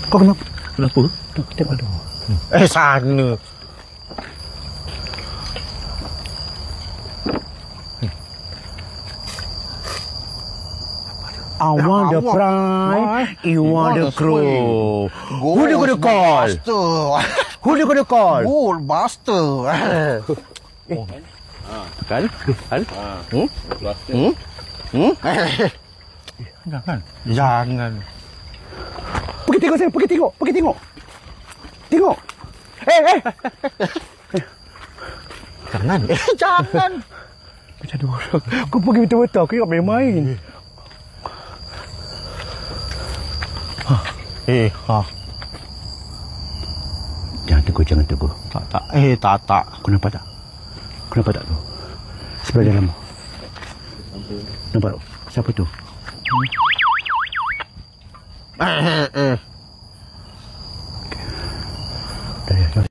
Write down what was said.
Kau kenapa? Kenapa? Tengok tu. Sana. I want the fry, you want the crow. Who you gonna call? Who you gonna call? Goldbuster. Kan? Jangan. Pergi tengok saya, pergi tengok. Tengok. Jangan. Jangan. Macam dua orang. Kau pergi betul-betul, kau ingat main-main. Jangan tegur. Tak. Kenapa tak tu? Sebelah dalam. Nampak tak? Siapa tu? Dah,